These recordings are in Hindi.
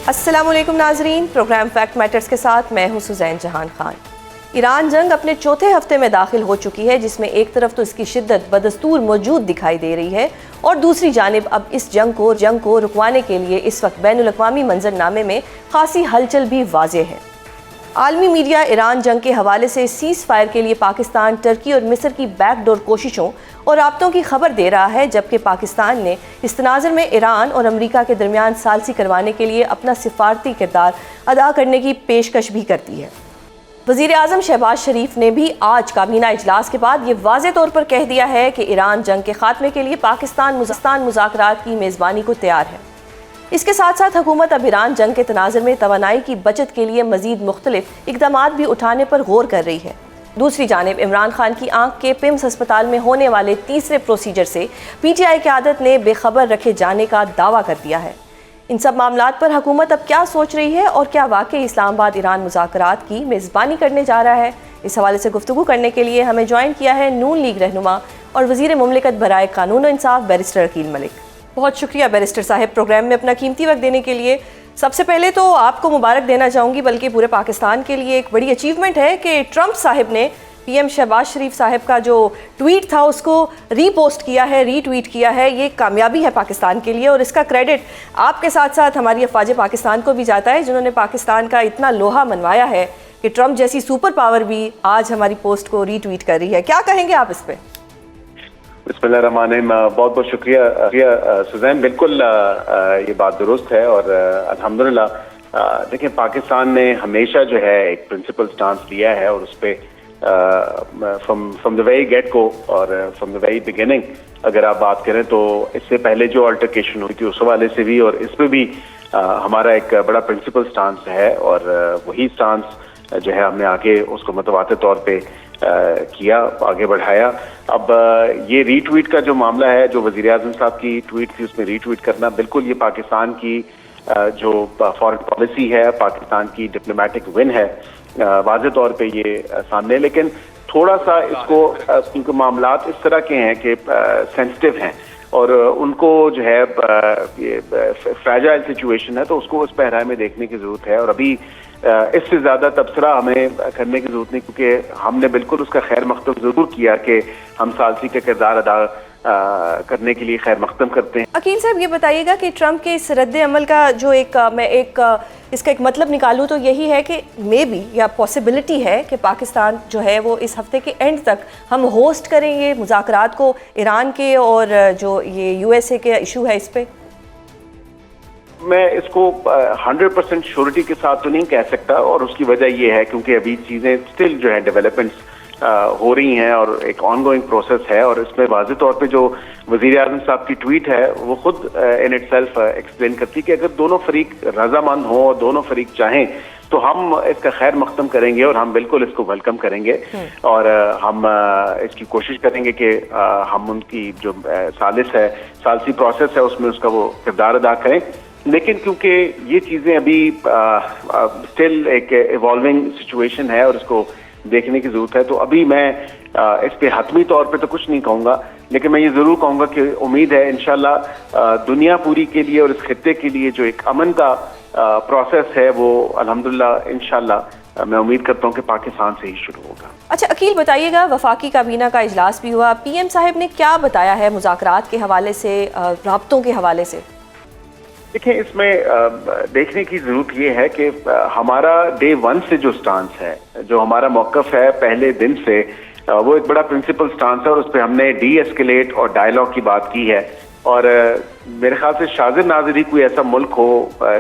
अस्सलामुअलैकुम नाजरीन, प्रोग्राम फैक्ट मैटर्स के साथ मैं हूं सुजैन जहान खान। ईरान जंग अपने चौथे हफ्ते में दाखिल हो चुकी है, जिसमें एक तरफ तो इसकी शिद्दत बदस्तूर मौजूद दिखाई दे रही है और दूसरी जानिब अब इस जंग को रुकवाने के लिए इस वक्त बैनुल-अक़वामी मंजरनामे में खासी हलचल भी वाज़ेह है। आलमी मीडिया ईरान जंग के हवाले से सीज़ फायर के लिए पाकिस्तान, टर्की और मिस्र की बैकडोर कोशिशों और राब्तों की खबर दे रहा है, जबकि पाकिस्तान ने इस तनाज़ुर में ईरान और अमरीका के दरमियान सालसी करवाने के लिए अपना सिफारती किरदार अदा करने की पेशकश भी करती है। वज़ीर आज़म शहबाज शरीफ ने भी आज काबीना इजलास के बाद ये वाज़े तौर पर कह दिया है कि ईरान जंग के खात्मे के लिए पाकिस्तान मुज़ाकरात की मेज़बानी को तैयार है। इसके साथ साथ हुकूमत अब ईरान जंग के तनाज़ुर में तवानाई की बचत के लिए मज़ीद मुख्तलिफ इक़दामात भी उठाने पर गौर कर रही है। दूसरी जानिब इमरान खान की आंख के पिम्स अस्पताल में होने वाले तीसरे प्रोसीजर से PTI क़यादत ने बेखबर रखे जाने का दावा कर दिया है। इन सब मामलात पर हुकूमत अब क्या सोच रही है और क्या वाकई इस्लामाबाद ईरान मुज़ाकरात की मेज़बानी करने जा रहा है, इस हवाले से गुफ्तगू करने के लिए हमें ज्वाइन किया है नून लीग रहनुमा और वज़ीर मुमलिकत बराए कानून और इंसाफ बैरिस्टर अकील मलिक। बहुत शुक्रिया बैरिस्टर साहब प्रोग्राम में अपना कीमती वक्त देने के लिए। सबसे पहले तो आपको मुबारक देना चाहूँगी, बल्कि पूरे पाकिस्तान के लिए एक बड़ी अचीवमेंट है कि ट्रंप साहब ने PM शहबाज शरीफ साहब का जो ट्वीट था उसको रीपोस्ट किया है, रीट्वीट किया है। ये कामयाबी है पाकिस्तान के लिए और इसका क्रेडिट आपके साथ साथ हमारी अफवाज पाकिस्तान को भी जाता है, जिन्होंने पाकिस्तान का इतना लोहा मनवाया है कि ट्रंप जैसी सुपर पावर भी आज हमारी पोस्ट को रीट्वीट कर रही है। क्या कहेंगे आप इस पर? बिस्मिल्लाहिर्रहमानिर्रहीम। बहुत बहुत शुक्रिया सुजैन। बिल्कुल ये बात दुरुस्त है और अल्हम्दुलिल्लाह देखिए पाकिस्तान ने हमेशा जो है एक प्रिंसिपल स्टांस लिया है और उस पर फ्रॉम द वेरी गेट को और फ्रॉम द वेरी बिगिनिंग अगर आप बात करें तो इससे पहले जो अल्टरकेशन हुई थी उस हवाले से भी और इसमें भी हमारा एक बड़ा प्रिंसिपल स्टांस है और वही स्टांस जो है हमने आगे उसको मतवाते तौर पे किया, आगे बढ़ाया। अब ये रीट्वीट का जो मामला है, जो वज़ीर आज़म साहब की ट्वीट थी उसमें रीट्वीट करना, बिल्कुल ये पाकिस्तान की जो फॉरेन पॉलिसी है, पाकिस्तान की डिप्लोमेटिक विन है, वाज़े तौर पे ये सामने। लेकिन थोड़ा सा इसको क्योंकि मामलात इस तरह के हैं कि सेंसिटिव हैं और उनको जो है ये फ्रैजाइल सिचुएशन है, तो उसको उस पहराए में देखने की ज़रूरत है और अभी इससे ज़्यादा तबसरा हमें करने की ज़रूरत नहीं, क्योंकि हमने बिल्कुल उसका खैर मकदम ज़रूर किया कि हम सालसी का किरदार अदा करने के लिए खैर मकदम करते हैं। अकील साहब ये बताइएगा कि ट्रंप के इस रद्द अमल का जो इसका एक मतलब निकालूँ तो यही है कि मे बी या पॉसिबिलिटी है कि पाकिस्तान जो है वो इस हफ्ते के एंड तक हम होस्ट करेंगे मुज़ाकरात को ईरान के और जो ये USA के इशू है इस पर। मैं इसको 100% श्योरिटी के साथ तो नहीं कह सकता और उसकी वजह यह है क्योंकि अभी चीज़ें स्टिल जो है डेवलपमेंट्स हो रही हैं और एक ऑनगोइंग प्रोसेस है और इसमें वाज़े तौर पे जो वज़ीर आज़म साहब की ट्वीट है वो खुद इन इटसेल्फ एक्सप्लेन करती है कि अगर दोनों फरीक रजामंद हों और दोनों फरीक चाहें तो हम इसका खैर मकदम करेंगे और हम बिल्कुल इसको वेलकम करेंगे और हम इसकी कोशिश करेंगे कि हम उनकी जो सालसी प्रोसेस है उसमें उसका वो किरदार अदा करें। लेकिन क्योंकि ये चीज़ें अभी स्टिल एक इवॉल्विंग सिचुएशन है और इसको देखने की ज़रूरत है, तो अभी मैं इस पे हतमी तौर पे तो कुछ नहीं कहूँगा, लेकिन मैं ये ज़रूर कहूँगा कि उम्मीद है इंशाल्लाह दुनिया पूरी के लिए और इस खित्ते के लिए जो एक अमन का प्रोसेस है वो अल्हम्दुलिल्लाह इंशाल्लाह मैं उम्मीद करता हूँ कि पाकिस्तान से ही शुरू होगा। अच्छा अकील बताइएगा, वफाकी काबीना का इजलास भी हुआ, PM साहब ने क्या बताया है मुज़ाकरात के हवाले से, राब्तों के हवाले से? देखिए इसमें देखने की जरूरत ये है कि हमारा डे 1 से जो स्टांस है, जो हमारा मौक़िफ़ है पहले दिन से, वो एक बड़ा प्रिंसिपल स्टांस है और उस पर हमने डी-एस्केलेट और डायलॉग की बात की है और मेरे ख्याल से शायद नाज़िर ही कोई ऐसा मुल्क हो,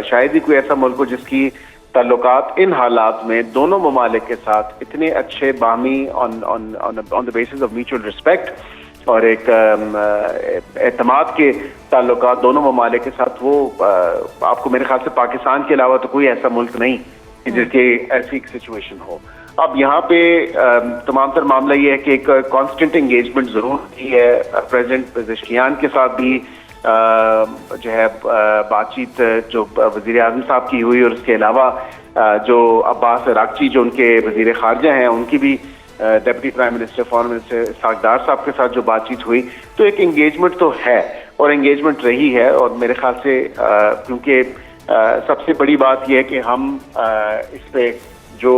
शायद ही कोई ऐसा मुल्क हो जिसकी ताल्लुकात इन हालात में दोनों ममालिक के साथ इतने अच्छे बामी on the basis of mutual respect और एक एतमाद के ताल्लुकात दोनों ममालिक के साथ, वो आपको मेरे ख्याल से पाकिस्तान के अलावा तो कोई ऐसा मुल्क नहीं जिसकी ऐसी एक सिचुएशन हो। अब यहाँ पे तमाम तर मामला ये है कि एक कांस्टेंट एंगेजमेंट जरूर की है। प्रेसिडेंट पेज़ेश्कियान के साथ भी जो है बातचीत जो वज़ीर आज़म साहब की हुई और उसके अलावा जो अब्बास अरागची जो उनके वज़ीर ख़ारजा हैं उनकी भी deputy prime minister foreign minister सागदार साहब के साथ जो बातचीत हुई, तो एक एंगेजमेंट तो है और एंगेजमेंट रही है और मेरे ख्याल से क्योंकि सबसे बड़ी बात यह है कि हम इस पे जो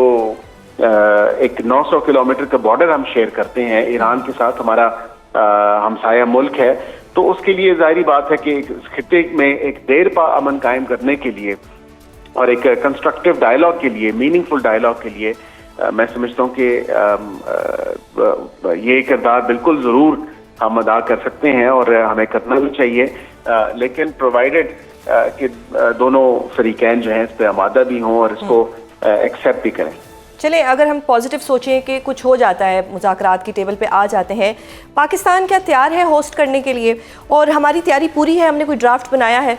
एक 900 किलोमीटर का बॉर्डर हम शेयर करते हैं ईरान के साथ, हमारा हमसाया मुल्क है, तो उसके लिए जाहिर बात है कि इस खित्ते में एक देरपा अमन कायम करने के लिए और एक कंस्ट्रक्टिव डायलॉग के लिए, मीनिंगफुल डायलॉग के लिए मैं समझता हूँ कि ये किरदार बिल्कुल ज़रूर हम अदा कर सकते हैं और हमें करना भी चाहिए, लेकिन प्रोवाइडेड कि दोनों फरीकैन जो हैं इस पर आमादा भी हों और इसको एक्सेप्ट भी करें। चलें, अगर हम पॉजिटिव सोचें कि कुछ हो जाता है, मुज़ाकरात की टेबल पे आ जाते हैं, पाकिस्तान क्या तैयार है होस्ट करने के लिए? और हमारी तैयारी पूरी है, हमने कोई ड्राफ्ट बनाया है?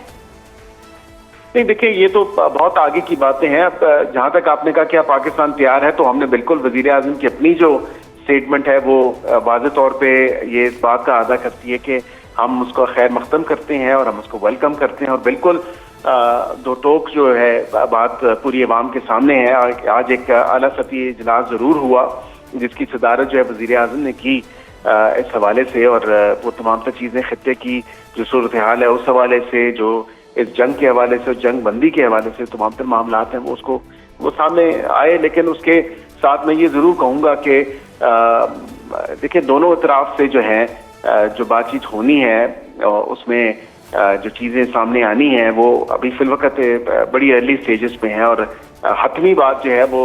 नहीं, देखिए ये तो बहुत आगे की बातें हैं। अब जहां तक आपने कहा कि पाकिस्तान तैयार है, तो हमने बिल्कुल वजीर आज़म की अपनी जो स्टेटमेंट है वो वाज़ेह तौर पे ये इस बात का अदा करती है कि हम उसको खैर मकदम करते हैं और हम उसको वेलकम करते हैं और बिल्कुल दो टोक जो है बात पूरी अवाम के सामने है। आज एक आला सतही इजलास ज़रूर हुआ जिसकी सदारत जो है वज़ीर आज़म ने की इस हवाले से, और वो तमाम तर चीज़ें खित्ते की जो सूरत हाल है उस हवाले से, जो इस जंग के हवाले से, जंग बंदी के हवाले से तमाम तर मामलात हैं वो सामने आए। लेकिन उसके साथ मैं ये ज़रूर कहूँगा कि देखिए दोनों तरफ से जो है जो बातचीत होनी है उसमें जो चीज़ें सामने आनी हैं वो अभी फिलवक़्त बड़ी अर्ली स्टेजेस पे हैं, और हतमी बात जो है वो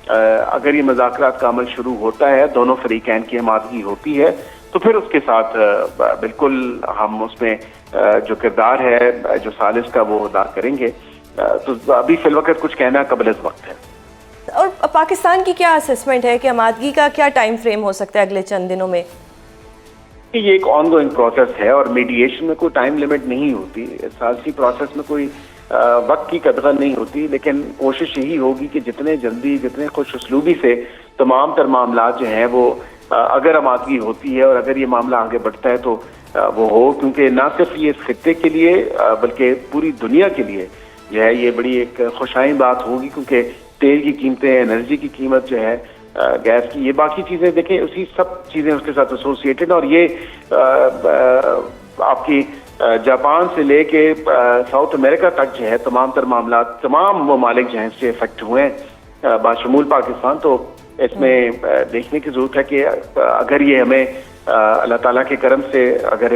अगर ये मुज़ाकरात का अमल शुरू होता है, दोनों फरीकैन की हमादगी होती है, तो फिर उसके साथ बिल्कुल हम उसमें जो किरदार है जो सालिस का वो अदा करेंगे। तो अभी फिलवक़्त कुछ कहना कबल अज़ वक्त है। और पाकिस्तान की क्या असेसमेंट है कि हमादगी का क्या टाइम फ्रेम हो सकता है अगले चंद दिनों में? ये एक ऑनगोइंग प्रोसेस है और मीडिएशन में कोई टाइम लिमिट नहीं होती, सालसी प्रोसेस में कोई वक्त की कदर नहीं होती, लेकिन कोशिश यही होगी कि जितने जल्दी, जितने खुश उसलूबी से तमाम तर मामला जो हैं वो अगर आमादगी होती है और अगर ये मामला आगे बढ़ता है तो वो हो, क्योंकि ना सिर्फ ये इस खित्ते के लिए बल्कि पूरी दुनिया के लिए जो है ये बड़ी एक खुशाइन बात होगी, क्योंकि तेल की कीमतें, एनर्जी की कीमत जो है, गैस की, ये बाकी चीज़ें देखें उसी सब चीज़ें उसके साथ एसोसिएटेड, और ये आपकी जापान से लेके साउथ अमेरिका तक जो है तमाम तर मामला, तमाम ममालिक जो हैं इससे इफेक्ट हुए हैं बाशमूल पाकिस्तान। तो इसमें देखने की ज़रूरत है कि अगर ये हमें अल्लाह ताला के करम से अगर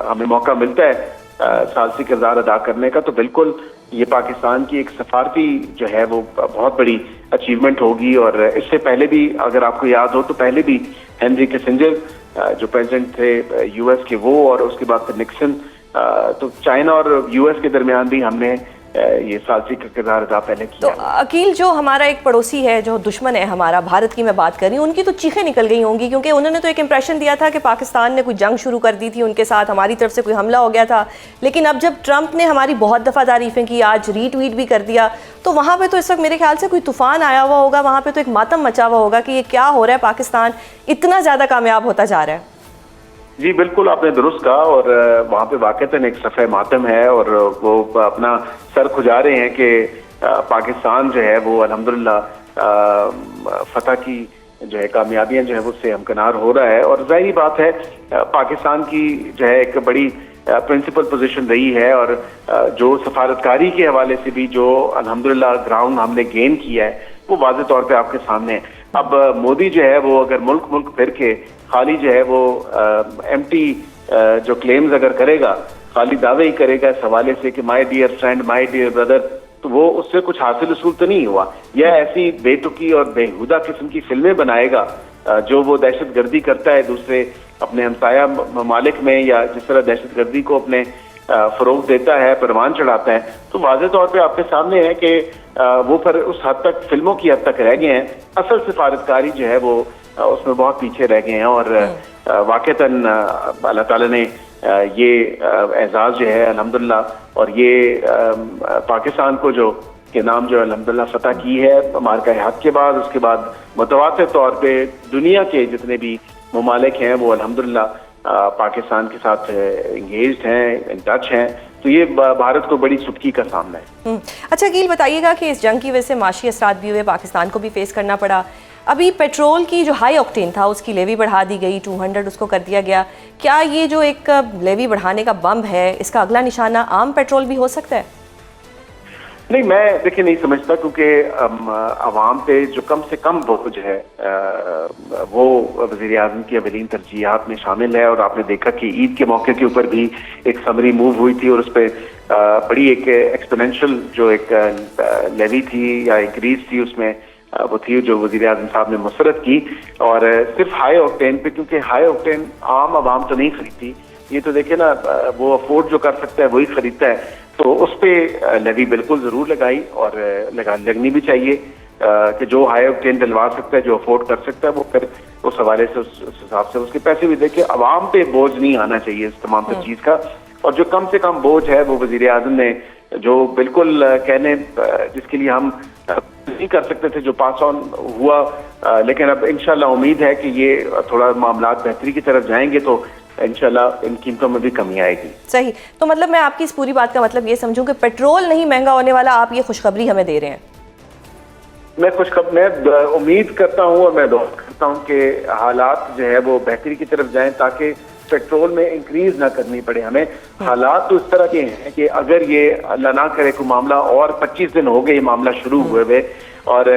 हमें मौका मिलता है सालसी किरदार अदा करने का, तो बिल्कुल ये पाकिस्तान की एक सफारती जो है वो बहुत बड़ी अचीवमेंट होगी। और इससे पहले भी अगर आपको याद हो तो पहले भी हेनरी किसिंजर जो प्रेसिडेंट थे यूएस के, वो और उसके बाद फिर निक्सन, तो चाइना और यूएस के दरमियान भी हमने ये सालसी का किरदार अदा पहले किया। तो अकील, जो हमारा एक पड़ोसी है, जो दुश्मन है हमारा, भारत की मैं बात कर रही हूँ, उनकी तो चीखें निकल गई होंगी, क्योंकि उन्होंने तो एक इंप्रेशन दिया था कि पाकिस्तान ने कोई जंग शुरू कर दी थी उनके साथ, हमारी तरफ से कोई हमला हो गया था। लेकिन अब जब ट्रंप ने हमारी बहुत दफ़ा तारीफ़ें की, आज रीट्वीट भी कर दिया, तो वहाँ पर तो इस वक्त मेरे ख्याल से कोई तूफ़ान आया हुआ होगा, वहाँ पर तो एक मातम मचा हुआ होगा कि ये क्या हो रहा है, पाकिस्तान इतना ज़्यादा कामयाब होता जा रहा है। जी बिल्कुल, आपने दुरुस्त कहा, और वहाँ पे वाक़तन एक सफ़े मातम है और वो अपना सर खुजा रहे हैं कि पाकिस्तान जो है वो अल्हम्दुलिल्लाह फतह की जो है कामयाबियाँ जो है उससे हमकिनार हो रहा है। और ज़ाहिरी बात है पाकिस्तान की जो है एक बड़ी प्रिंसिपल पोजीशन रही है, और जो सफारतकारी के हवाले से भी जो अल्हम्दुलिल्लाह ग्राउंड हमने गेन किया है वो वाज़ेह तौर पे आपके सामने है। अब मोदी जो है वो अगर मुल्क फिर के खाली जो है वो एम्प्टी जो क्लेम्स अगर करेगा, खाली दावे ही करेगा इस हवाले से कि my dear friend, my dear brother, तो वो उससे कुछ हासिल उसूल तो नहीं हुआ। यह ऐसी बेतुकी और बेहुदा किस्म की फिल्में बनाएगा जो वो दहशतगर्दी करता है दूसरे अपने हमसाया ममालिक में, या जिस तरह दहशतगर्दी को अपने फरोग देता है, परवान चढ़ाता है, तो वाज़ेह तौर पे आपके सामने है कि वो पर उस हद तक, फिल्मों की हद तक रह गए हैं। असल सिफारतकारी जो है वो उसमें बहुत पीछे रह गए हैं, और वाक़तन अल्लाह ताला ने ये एजाज़ जो है अल्हम्दुलिल्लाह, और ये पाकिस्तान को जो के नाम जो अल्हम्दुलिल्लाह फतह की है मार्का हक के बाद, उसके बाद मुतवातिर तौर पे दुनिया के जितने भी ममालिक हैं वो अल्हम्दुलिल्लाह पाकिस्तान के साथ इंगेज्ड हैं, इन टच हैं। तो ये भारत को बड़ी सुटकी का सामना है। अच्छा अकील, बताइएगा कि इस जंग की वजह से माशी असरात भी हुए, पाकिस्तान को भी फेस करना पड़ा। अभी पेट्रोल की जो हाई ऑक्टेन था उसकी लेवी बढ़ा दी गई, 200 उसको कर दिया गया। क्या ये जो एक लेवी बढ़ाने का बम है, इसका अगला निशाना आम पेट्रोल भी हो सकता है? नहीं, मैं देखिए नहीं समझता, क्योंकि अवाम पे जो कम से कम बोझ है वो वज़ीर आज़म की अवलीन तरजीहात में शामिल है। और आपने देखा कि ईद के मौके के ऊपर भी एक समरी मूव हुई थी और उस पर बड़ी एक एक्सपोनेंशियल जो एक लेवी थी या इंक्रीज थी उसमें वो थी जो वज़ीर आज़म साहब ने मुसरत की। और सिर्फ हाई ऑक्टेन पे, क्योंकि हाई ऑक्टेन आम आवाम तो नहीं खरीदती, ये तो देखिए ना वो अफोर्ड जो कर सकता है वही खरीदता है। तो उस पर लेवी बिल्कुल ज़रूर लगाई और लगनी भी चाहिए कि जो हाई ऑक्टेन डलवा सकता है, जो अफोर्ड कर सकता है, वो फिर उस हवाले से उस हिसाब से उसके पैसे भी देखिए। अवाम पे बोझ नहीं आना चाहिए इस तमाम तर चीज़ का। और जो कम से कम बोझ है वो वज़ीर आज़म ने जो बिल्कुल कहने जिसके लिए हम नहीं कर सकते थे, जो पास ऑन हुआ, लेकिन अब इंशाल्लाह उम्मीद है कि ये थोड़ा मामला बेहतरी की तरफ जाएंगे तो इंशाल्लाह इन कीमतों में भी कमी आएगी। सही, तो मतलब मैं आपकी इस पूरी बात का मतलब ये समझूं कि पेट्रोल नहीं महंगा होने वाला, आप ये खुशखबरी हमें दे रहे हैं? मैं उम्मीद करता हूँ और मैं दुआ करता हूँ कि हालात जो है वो बेहतरी की तरफ जाएं ताकि पेट्रोल में इंक्रीज ना करनी पड़े हमें। हालात तो इस तरह के हैं कि अगर ये अल्लाह ना करे कोई मामला, और 25 दिन हो गए ये मामला शुरू हुए हुए, और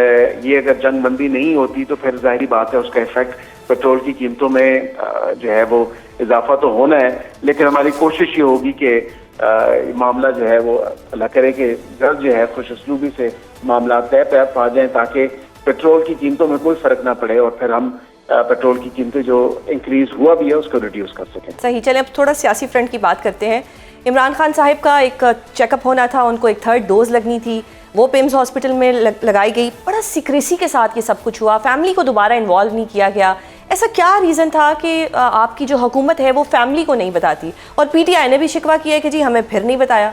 ये अगर जंग बंदी नहीं होती तो फिर जाहिर बात है उसका इफेक्ट पेट्रोल की कीमतों में जो है वो इजाफा तो होना है। लेकिन हमारी कोशिश ये होगी कि मामला जो है वो अल्लाह करे कि जल्द जो है खुशअस्लूबी से मामला तय पे आ जाए ताकि पेट्रोल की कीमतों में कोई फर्क ना पड़े और फिर हम पेट्रोल की कीमतें जो इंक्रीज हुआ भी है उसको रिड्यूस कर सकें। सही, चलें अब थोड़ा सियासी फ्रंट की बात करते हैं। इमरान खान साहिब का एक चेकअप होना था, उनको एक 3rd डोज लगनी थी, वो पिम्स हॉस्पिटल में लगाई गई। बड़ा सीक्रेसी के साथ ये सब कुछ हुआ, फैमिली को दोबारा इन्वॉल्व नहीं किया गया। ऐसा क्या रीज़न था कि आपकी जो हुकूमत है वो फैमिली को नहीं बताती? और PTI ने भी शिकवा किया है कि जी हमें फिर नहीं बताया।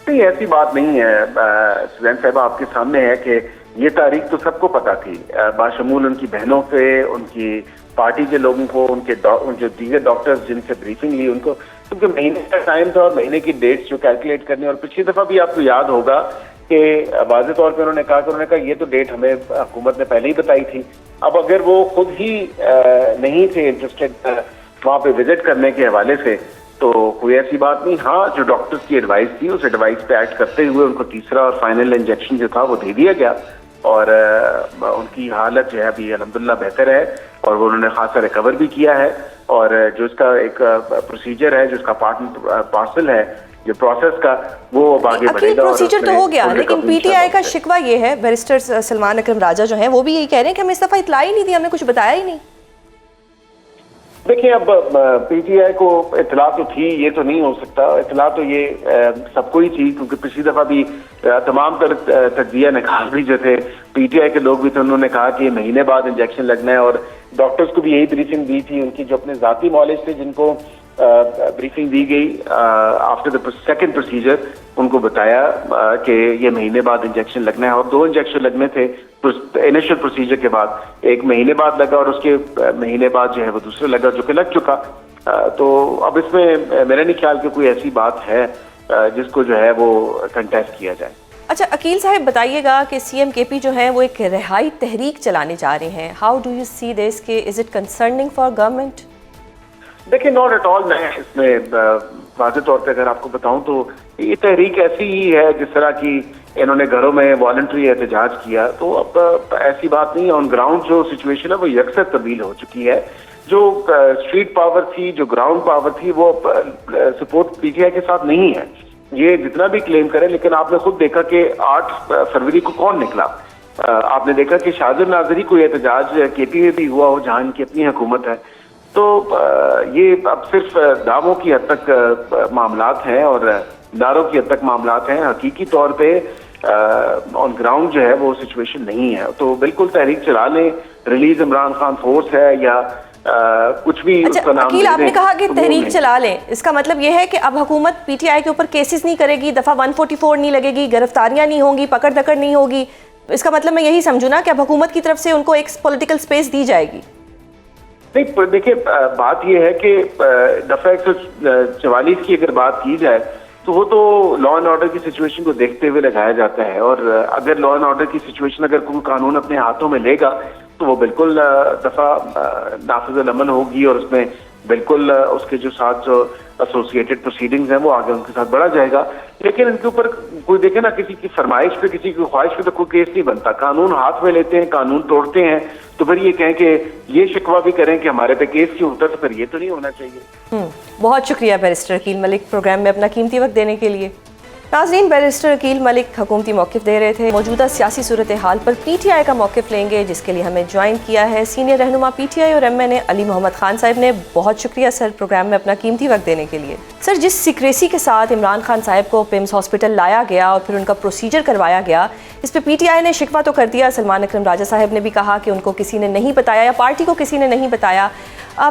नहीं, ऐसी बात नहीं है सुजैन साहिबा, आपके सामने है कि ये तारीख तो सबको पता थी, बाशमूल उनकी बहनों से, उनकी पार्टी के लोगों को, उनके जो दीगर डॉक्टर्स जिनसे ब्रीफिंग ली उनको, क्योंकि महीने का टाइम था और महीने की डेट्स जो कैलकुलेट करनी। और पिछली दफा भी आपको याद होगा कि वाज़े तौर पे उन्होंने कहा ये तो डेट हमें हुकूमत ने पहले ही बताई थी। अब अगर वो खुद ही नहीं थे इंटरेस्टेड वहाँ पे विजिट करने के हवाले से तो कोई ऐसी बात नहीं। हाँ, जो डॉक्टर्स की एडवाइस थी उस एडवाइस पे एक्ट करते हुए उनको तीसरा और फाइनल इंजेक्शन जो था वो दे दिया गया और उनकी हालत जो है अभी अल्हम्दुलिल्लाह बेहतर है और वो उन्होंने खासा रिकवर भी किया है। और जो इसका एक प्रोसीजर है, जो इसका पार्सल है जो प्रोसेस का, वो आगे बढ़ेगा। प्रोसीजर तो हो गया, लेकिन PTI का शिकवा ये है, बैरिस्टर सलमान अकरम राजा जो हैं वो भी यही कह रहे हैं कि हमें इस दफा इतला ही नहीं दी, हमें कुछ बताया ही नहीं। देखिए, अब PTI को इतला तो थी, ये तो नहीं हो सकता, इतला तो ये सबको ही थी, क्योंकि पिछली दफा भी तमाम तर तज्जिया निकाल भी जो थे PTI के लोग भी थे, उन्होंने कहा कि महीने बाद इंजेक्शन लगना है और डॉक्टर्स को भी यही ब्रीफिंग दी थी। उनकी जो अपने जाती नॉलेज थे जिनको ब्रीफिंग दी गई आफ्टर द सेकंड प्रोसीजर, उनको बताया कि ये महीने बाद इंजेक्शन लगना है और 2 इंजेक्शन लगने थे इनिशियल प्रोसीजर के बाद, एक महीने बाद लगा और उसके महीने बाद जो है वो दूसरा लगा जो कि लग चुका। तो अब इसमें मेरा नहीं ख्याल कि कोई ऐसी बात है जिसको जो है वो कंटेस्ट किया जाए। अच्छा, अकील साहब बताइएगा कि CM KP जो है वो एक रिहाई तहरीक चलाने जा रहे हैं। How do you see this, के is it concerning for government? देखिए, नॉट एट ऑल। मैं इसमें वाज़े तौर पे अगर आपको बताऊं तो ये तहरीक ऐसी ही है जिस तरह की इन्होंने घरों में वॉलंटरी एहतजाज किया, तो अब ऐसी बात नहीं है। ऑन ग्राउंड जो सिचुएशन है वो यकसर तब्दील हो चुकी है। जो स्ट्रीट पावर थी, जो ग्राउंड पावर थी, वो सपोर्ट PTI के साथ नहीं है, ये जितना भी क्लेम करें। लेकिन आपने खुद देखा कि 8 फरवरी को कौन निकला, आपने देखा कि शाहजर नाजरी कोई एहतजाज KP में भी हुआ हो जहाँ इनकी अपनी हुकूमत है। तो ये अब सिर्फ दावों की हद तक मामलात हैं और नारों की हद तक मामलात हैं, हकीकी तौर पे ऑन ग्राउंड जो है वो सिचुएशन नहीं है। तो बिल्कुल तहरीक चला लें, रिलीज इमरान खान फोर्स है या कुछ भी उसका नाम। अकील, आपने कहा कि तहरीक चला लें, इसका मतलब यह है कि अब हुकूमत PTI के ऊपर केसेस नहीं करेगी, दफा 144 नहीं लगेगी, गिरफ्तारियां नहीं होंगी, पकड़ दकड़ नहीं होगी। इसका मतलब मैं यही समझू ना कि अब हुकूमत की तरफ से उनको एक पॉलिटिकल स्पेस दी जाएगी? नहीं, देखिए, बात यह है कि दफा 144 की अगर बात की जाए तो वो तो लॉ एंड ऑर्डर की सिचुएशन को देखते हुए लगाया जाता है। और अगर लॉ एंड ऑर्डर की सिचुएशन अगर कोई कानून अपने हाथों में लेगा तो वो बिल्कुल दफा नाफिज़ अमल होगी और उसमें बिल्कुल उसके जो साथ जो एसोसिएटेड प्रोसीडिंग्स हैं वो आगे उनके साथ बढ़ा जाएगा। लेकिन इनके ऊपर कोई देखे ना, किसी की फरमाइश पे, किसी की ख्वाहिश पे तो कोई केस नहीं बनता। कानून हाथ में लेते हैं, कानून तोड़ते हैं, तो फिर ये कहें कि ये शिकवा भी करें कि हमारे पे केस क्यों होता है, तो फिर ये तो नहीं होना चाहिए। बहुत शुक्रिया बैरिस्टर अकील मलिक प्रोग्राम में अपना कीमती वक्त देने के लिए। नाज़रीन, बैरिस्टर अकील मलिक हुकूमती मौक़िफ़ दे रहे थे। मौजूदा सियासी सूरत हाल पर PTI का मौक़िफ़ लेंगे, जिसके लिए हमें ज्वाइन किया है सीनियर रहनुमा PTI और MNA अली मोहम्मद खान साहब ने। बहुत शुक्रिया सर प्रोग्राम में अपना कीमती वक्त देने के लिए। सर, जिस सीक्रेसी के साथ इमरान खान साहब को पिम्स हॉस्पिटल लाया गया और फिर उनका प्रोसीजर करवाया गया, इस पर PTI ने शिकवा तो कर दिया। सलमान अकरम राजा साहब ने भी कहा कि उनको किसी ने नहीं बताया या पार्टी को किसी ने नहीं बताया।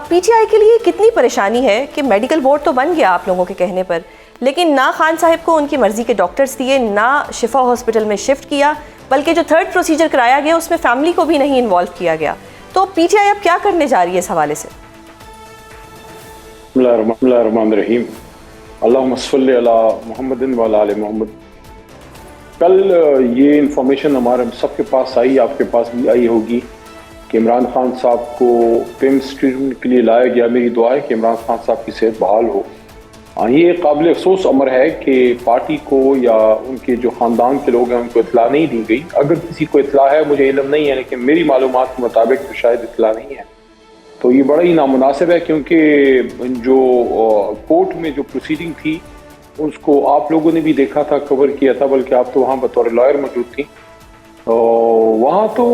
PTI के लिए कितनी परेशानी है कि मेडिकल बोर्ड तो बन गया आप लोगों के कहने पर, लेकिन ना खान साहब को उनकी मर्जी के डॉक्टर्स दिए, ना शिफा हॉस्पिटल में शिफ्ट किया, बल्कि जो थर्ड प्रोसीजर कराया गया उसमें फैमिली को भी नहीं इन्वॉल्व किया गया। तो PTI अब क्या करने जा रही है इस हवाले से? बिस्मिल्लाहिर्रहमानिर्रहीम, अल्लाहुम्मा सल्लि अला मुहम्मदिन व अला आलि मुहम्मद। कल ये इंफॉर्मेशन हमारे सबके पास आई, आपके पास भी आई होगी कि इमरान खान साहब को पिम्स ट्रीटमेंट के लिए लाया गया। मेरी दुआ है कि इमरान खान साहब की सेहत बहाल हो। ये काबिल अफसोस अमर है कि पार्टी को या उनके जो ख़ानदान के लोग हैं उनको इतला नहीं दी गई। अगर किसी को इतला है, मुझे इल्म नहीं है, लेकिन मेरी मालूमात के मुताबिक तो शायद इतला नहीं है। तो ये बड़ा ही नामुनासिब है, क्योंकि जो कोर्ट में जो प्रोसीडिंग थी उसको आप लोगों ने भी देखा था, कवर किया था, बल्कि आप तो वहाँ बतौर लॉयर मौजूद थी। वहाँ तो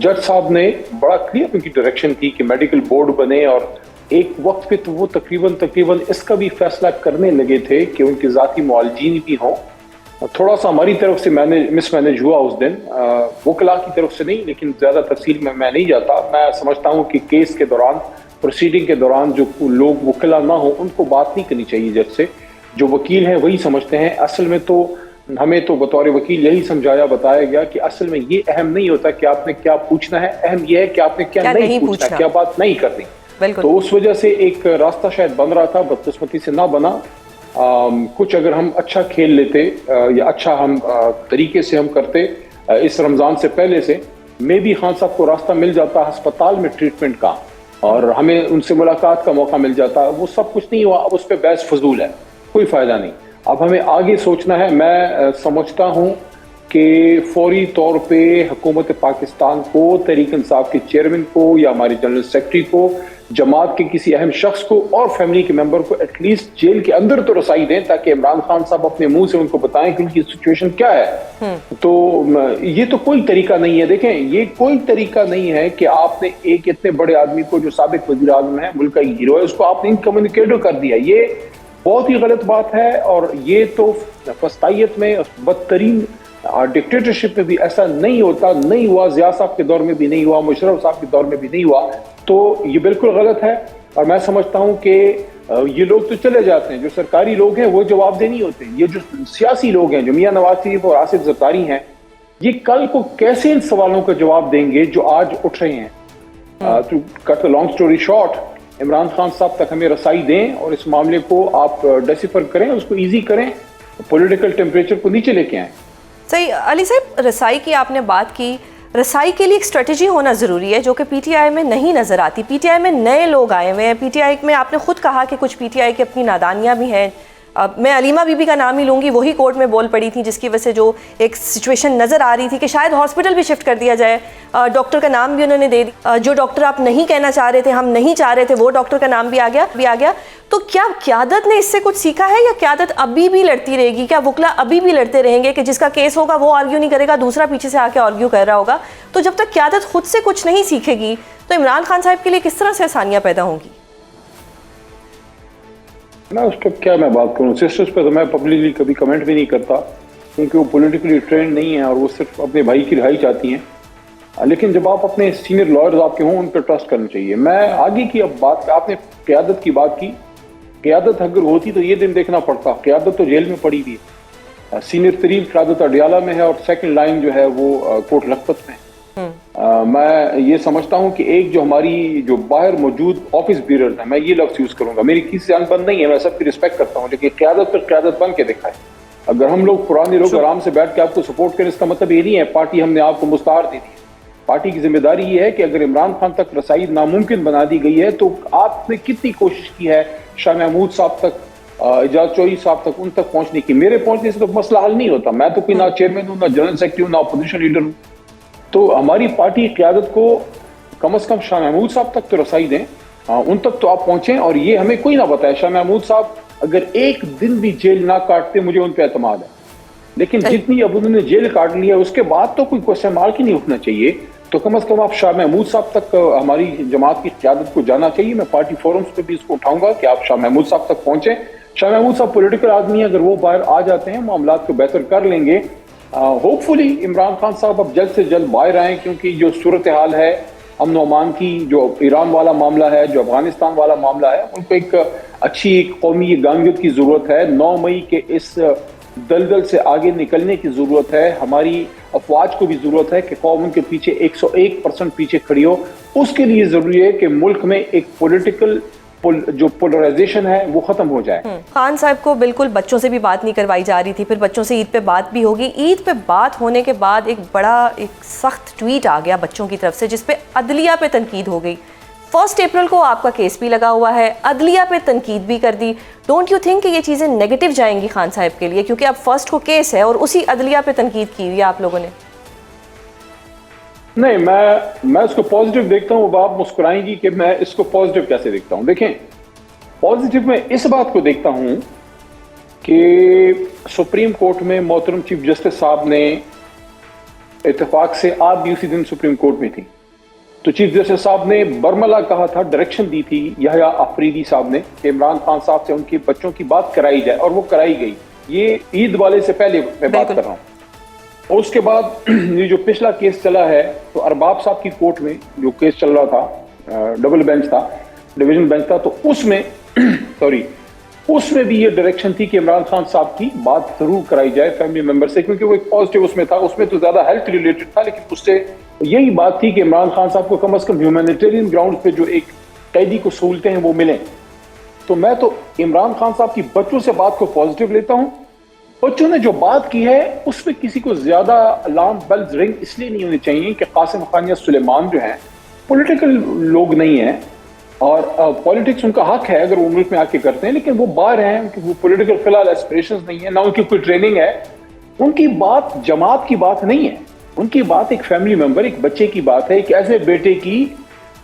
जज साहब ने बड़ा क्लियर उनकी डायरेक्शन थी कि मेडिकल बोर्ड बने, और एक वक्त पे तो वो तकरीबन इसका भी फैसला करने लगे थे कि उनके ज़ाती मुआलजीन भी हों। थोड़ा सा हमारी तरफ से मिसमैनेज हुआ उस दिन, वकला की तरफ से नहीं, लेकिन ज़्यादा तफसील में मैं नहीं जाता। मैं समझता हूँ कि केस के दौरान, प्रोसीडिंग के दौरान जो लोग वकला ना हो उनको बात नहीं करनी चाहिए जज से। जो वकील हैं वही समझते हैं। असल में तो हमें तो बतौर वकील यही बताया गया कि असल में ये अहम नहीं होता कि आपने क्या पूछना है, अहम यह है कि आपने क्या नहीं पूछना, क्या बात नहीं करनी। तो उस वजह से एक रास्ता शायद बन रहा था, बदकिस्मती से ना बना। कुछ अगर हम अच्छा खेल लेते या अच्छा हम तरीके से हम करते इस रमज़ान से पहले से, मे भी खान साहब को रास्ता मिल जाता अस्पताल में ट्रीटमेंट का, और हमें उनसे मुलाकात का मौका मिल जाता। वो सब कुछ नहीं हुआ, अब उस पर बहस फजूल है, कोई फ़ायदा नहीं। अब हमें आगे सोचना है। मैं समझता हूँ कि फौरी तौर पे हुकूमत पाकिस्तान को, तहरीक इंसाफ के चेयरमैन को या हमारे जनरल सेक्रेटरी को, जमात के किसी अहम शख्स को और फैमिली के मेंबर को एटलीस्ट जेल के अंदर तो रसाई दें, ताकि इमरान खान साहब अपने मुंह से उनको बताएं कि उनकी सिचुएशन क्या है। तो ये तो कोई तरीका नहीं है। देखें, ये कोई तरीका नहीं है कि आपने एक इतने बड़े आदमी को, जो साबिक वज़ीर आज़म है, मुल्क का हीरो है, उसको आपने इनकम्युनिकेटर कर दिया। ये बहुत ही गलत बात है, और ये तो फस्तायत में, बदतरीन डिक्टेटरशिप में भी ऐसा नहीं होता, नहीं हुआ, ज़िया साहब के दौर में भी नहीं हुआ, मुशर्रफ साहब के दौर में भी नहीं हुआ। तो ये बिल्कुल गलत है, और मैं समझता हूँ कि ये लोग तो चले जाते हैं, जो सरकारी लोग हैं वो जवाबदेह नहीं होते। ये जो सियासी लोग हैं, जो मियां नवाज शरीफ और आसिफ ज़रदारी हैं, ये कल को कैसे इन सवालों का जवाब देंगे जो आज उठ रहे हैं। To cut the long story short, Imran Khan साहब तक हमें रसाई दें और इस मामले को आप डेसिफर करें, उसको ईजी करें, पॉलिटिकल टेम्परेचर को नीचे लेके आएँ। सही अली साहब, रसाई की आपने बात की। रसाई के लिए एक स्ट्रेटजी होना ज़रूरी है, जो कि PTI में नहीं नज़र आती। PTI में नए लोग आए हुए हैं। PTI में आपने खुद कहा कि कुछ PTI की अपनी नादानियाँ भी हैं। मैं अलीमा बीबी का नाम ही लूँगी, वही कोर्ट में बोल पड़ी थी, जिसकी वजह से जो एक सिचुएशन नज़र आ रही थी कि शायद हॉस्पिटल भी शिफ्ट कर दिया जाए। डॉक्टर का नाम भी उन्होंने दे दिया। जो डॉक्टर आप नहीं कहना चाह रहे थे, हम नहीं चाह रहे थे, वो डॉक्टर का नाम भी आ गया। तो क्या क़यादत ने इससे कुछ सीखा है, या क़यादत अभी भी लड़ती रहेगी? क्या वकला अभी भी लड़ते रहेंगे कि जिसका केस होगा वो आर्ग्यू नहीं करेगा, दूसरा पीछे से आके आर्ग्यू कर रहा होगा? तो जब तक क़यादत खुद से कुछ नहीं सीखेगी, तो इमरान खान साहब के लिए किस तरह से आसानियाँ पैदा होंगी? ना उस पर क्या मैं बात करूँ, सिस्टर्स पे तो मैं पब्लिकली कभी कमेंट भी नहीं करता, क्योंकि वो पॉलिटिकली ट्रेंड नहीं है और वो सिर्फ अपने भाई की रिहाई चाहती हैं। लेकिन जब आप अपने सीनियर लॉयर्स आपके हों, उन पर ट्रस्ट करना चाहिए। मैं आगे की अब बात, आपने क़यादत की बात की। क़यादत अगर होती तो ये दिन देखना पड़ता। क़यादत तो जेल में पड़ी हुई है, सीनियर तरीन क़यादत अडियाला में है, और सेकंड लाइन जो है वो कोट लखपत में। मैं ये समझता हूँ कि एक जो हमारी जो बाहर मौजूद ऑफिस बीरर्स हैं, मैं ये लफ्ज़ यूज़ करूँगा, मेरी किसी से अनबन नहीं है, मैं सबकी रिस्पेक्ट करता हूँ, लेकिन क़यादत पर क़यादत बन के दिखाए। अगर हम लोग पुराने लोग आराम से बैठ के आपको सपोर्ट करें, इसका मतलब ये नहीं है पार्टी हमने आपको मुस्तार दे दी। पार्टी की जिम्मेदारी ये है कि अगर इमरान खान तक रसाई नामुमकिन बना दी गई है तो आपने कितनी कोशिश की है शाह महमूद साहब तक, एजाज चौधरी साहब तक, उन तक पहुंचने की। मेरे पहुंचने से तो मसला हल नहीं होता। मैं तो कोई ना चेयरमैन हूँ, ना जनरल सेक्रेटरी हूँ, ना अपोजिशन लीडर हूँ। तो हमारी पार्टी की क़यादत को कम से कम शाह महमूद साहब तक तो रसाई दें, उन तक तो आप पहुंचें। और ये हमें कोई ना बताए शाह महमूद साहब अगर एक दिन भी जेल ना काटते, मुझे उन पर एतमाद है। लेकिन जितनी अब उन्होंने जेल काट लिया उसके बाद तो कोई क्वेश्चन मार्क ही नहीं उठना चाहिए। तो कम से कम आप शाह महमूद साहब तक हमारी जमात की क़यादत को जाना चाहिए। मैं पार्टी फोरम्स पे भी इसको उठाऊंगा कि आप शाह महमूद साहब तक पहुंचे। शाह महमूद साहब पॉलिटिकल आदमी है, अगर वो बाहर आ जाते हैं मामला को बेहतर कर लेंगे। होपफुली इमरान खान साहब अब जल्द से जल्द बाहर आएँ, क्योंकि जो सूरत हाल है अमन ओमान की, जो ईरान वाला मामला है, जो अफगानिस्तान वाला मामला है, उनको एक अच्छी एक कौमी गांगियत की ज़रूरत है। 9 मई के इस दलदल से आगे निकलने की ज़रूरत है। हमारी अफवाज को भी ज़रूरत है कि कौम उनके पीछे 101% पीछे खड़ी हो। उसके लिए ज़रूरी है कि मुल्क में एक पॉलिटिकल जो पोलराइजेशन है वो ख़त्म हो जाए। खान साहब को बिल्कुल बच्चों से भी बात नहीं करवाई जा रही थी, फिर बच्चों से ईद पे बात भी होगी। ईद पे बात होने के बाद एक सख्त ट्वीट आ गया बच्चों की तरफ से, जिसपे अदलिया पे तनकीद हो गई। 1 अप्रैल को आपका केस भी लगा हुआ है, अदलिया पे तनकीद भी कर दी। डोंट यू थिंक कि ये चीज़ें नेगेटिव जाएंगी खान साहब के लिए, क्योंकि अब 1 को केस है और उसी अदलिया पे तनकीद की हुई है आप लोगों ने? नहीं, मैं इसको पॉजिटिव देखता हूँ। आप मुस्कुराएंगी कि मैं इसको पॉजिटिव कैसे देखता हूँ। देखें, पॉजिटिव में इस बात को देखता हूँ कि सुप्रीम कोर्ट में मोहतरम चीफ जस्टिस साहब ने इत्तेफाक से, आप भी उसी दिन सुप्रीम कोर्ट में थी, तो चीफ जस्टिस साहब ने बरमला कहा था, डायरेक्शन दी थी यहया अफरीदी साहब ने कि इमरान खान साहब से उनके बच्चों की बात कराई जाए, और वो कराई गई। ये ईद वाले से पहले मैं बात कर रहा हूँ। और उसके बाद ये जो पिछला केस चला है, तो अरबाब साहब की कोर्ट में जो केस चल रहा था, डबल बेंच था, डिवीजन बेंच था, तो उसमें उसमें भी ये डायरेक्शन थी कि इमरान खान साहब की बात जरूर कराई जाए फैमिली मेंबर से, क्योंकि वो एक पॉजिटिव उसमें था। उसमें तो ज्यादा हेल्थ रिलेटेड था, लेकिन उससे यही बात थी कि इमरान खान साहब को कम से कम ह्यूमैनिटेरियन ग्राउंड पे जो एक कैदी को सहूलतें हैं वो मिलें। तो मैं तो इमरान खान साहब की बच्चों से बात को पॉजिटिव लेता हूँ। बच्चों ने जो बात की है उसमें किसी को ज्यादा अलार्म बेल्स रिंग इसलिए नहीं होनी चाहिए कि कासिम खान या सुलेमान जो हैं पॉलिटिकल लोग नहीं हैं, और पॉलिटिक्स उनका हक है अगर वो मुल्क में आके करते हैं, लेकिन वो बाहर हैं, उनकी वो पॉलिटिकल फिलहाल एस्पिरेशंस नहीं है, ना उनकी कोई ट्रेनिंग है। उनकी बात जमात की बात नहीं है, उनकी बात एक फैमिली मेंबर, एक बच्चे की बात है, एक ऐसे बेटे की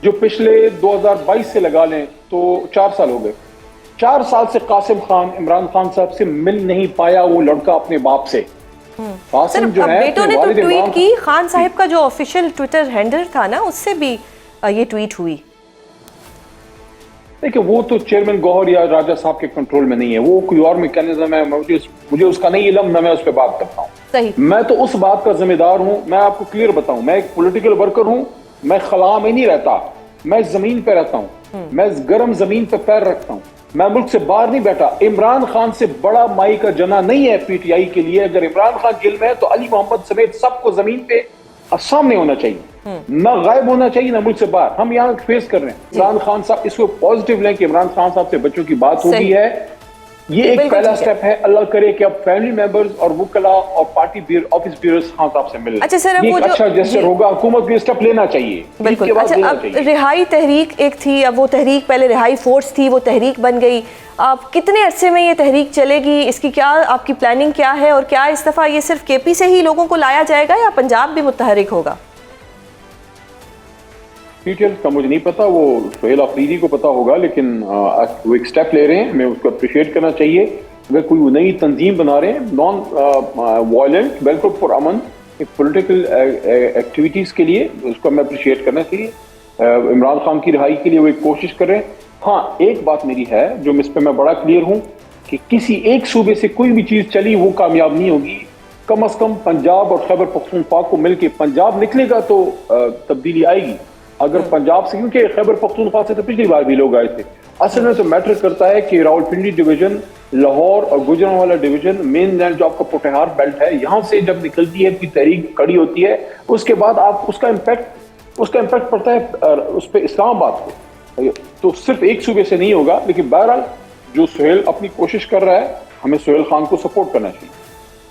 जो पिछले 2022 से लगा लें तो 4 साल हो गए। 4 साल से कासिम खान इमरान खान साहब से मिल नहीं पाया वो लड़का अपने बाप से। कासिम जो है, बेटों ने तो ट्वीट की, खान साहब का जो ऑफिशियल ट्विटर हैंडल था ना, उससे भी ये ट्वीट हुई। देखिए, वो तो चेयरमैन गौहर या राजा साहब के कंट्रोल में नहीं है, वो कोई और मैकेनिज्म है, मुझे उसका नहीं इल्म, ना मैं उस पर बात करता हूँ। सही, मैं तो उस बात का जिम्मेदार हूँ। मैं आपको क्लियर बताऊं, मैं एक पॉलिटिकल वर्कर हूँ, मैं खला में नहीं रहता, मैं जमीन पे रहता हूँ, मैं गर्म जमीन पे पैर रखता हूँ, मैं मुल्क से बाहर नहीं बैठा। इमरान खान से बड़ा माई का जना नहीं है पीटीआई के लिए। अगर इमरान खान जेल में है तो अली मोहम्मद समेत सबको जमीन पे सामने होना चाहिए, ना गायब होना चाहिए, ना मुल्क से बाहर। हम यहाँ फेस कर रहे हैं। इमरान खान साहब इसको पॉजिटिव लें कि इमरान खान साहब से बच्चों की बात हो गई है, ये एक पहला स्टेप है। अल्लाह करे कि अब फैमिली मेंबर्स और वकला और पार्टी ऑफिस ब्यूरोस खान साहब से मिले। अच्छा सर, वो अच्छा जेस्चर होगा, हुकूमत भी स्टेप लेना चाहिए। बिल्कुल। अच्छा, अब रिहाई तहरीक एक थी, अब वो तहरीक, पहले रिहाई फोर्स थी, वो तहरीक बन गई। अब कितने अरसे में ये तहरीक चलेगी, इसकी क्या आपकी प्लानिंग क्या है, और क्या इस दफा ये सिर्फ केपी से ही लोगों को लाया जाएगा या पंजाब भी मुतहरिक होगा? डिटेल्स का मुझे नहीं पता, वो सुहेल अफरीदी को पता होगा, लेकिन वो एक स्टेप ले रहे हैं, मैं उसको अप्रिशिएट करना चाहिए। अगर कोई नई तंजीम बना रहे हैं नॉन वायलेंट, वेलकम फॉर अमन, एक पॉलिटिकल एक्टिविटीज़ के लिए, उसको मैं अप्रिशिएट करना चाहिए। इमरान खान की रिहाई के लिए वो एक कोशिश कर रहे हैं। हाँ, एक बात मेरी है जो इस पर मैं बड़ा क्लियर हूँ कि किसी एक सूबे से कोई भी चीज़ चली वो कामयाब नहीं होगी। कम से कम पंजाब और खैबर पख्तूनख्वा को मिलकर पंजाब निकलेगा तो तब्दीली आएगी। अगर पंजाब से, क्योंकि खैबर पख्तूनख्वा से तो पिछली बार भी लोग आए थे, असल में तो मैटर करता है कि रावलपिंडी डिवीजन, लाहौर और गुजरांवाला डिवीजन, मेन लैंड जो आपका पोटेहार बेल्ट है, यहाँ से जब निकलती है कोई तहरीक खड़ी होती है, उसके बाद आप उसका इम्पैक्ट पड़ता है उस पर इस्लामाबाद को। तो सिर्फ एक सूबे से नहीं होगा, लेकिन बहरहाल जो सुहेल अपनी कोशिश कर रहा है, हमें सुहेल खान को सपोर्ट करना चाहिए।